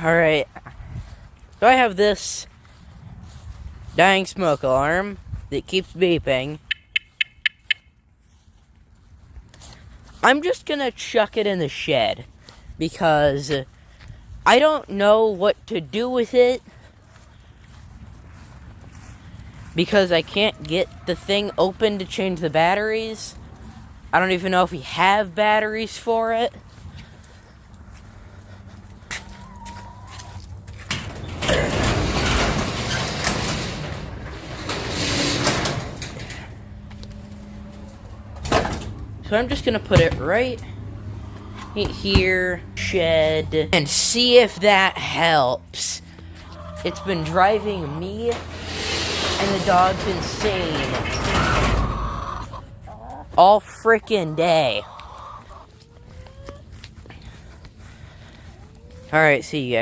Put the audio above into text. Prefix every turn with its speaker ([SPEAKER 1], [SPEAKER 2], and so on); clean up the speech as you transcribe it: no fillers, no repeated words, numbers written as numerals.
[SPEAKER 1] Alright. So I have this dying smoke alarm that keeps beeping. I'm just gonna chuck it in the shed because I don't know what to do with it because I can't get the thing open to change the batteries. I don't even know if we have batteries for it. So I'm just gonna put it right here, shed, and see if that helps. It's been driving me and the dog's insane all freaking day. Alright, see you guys.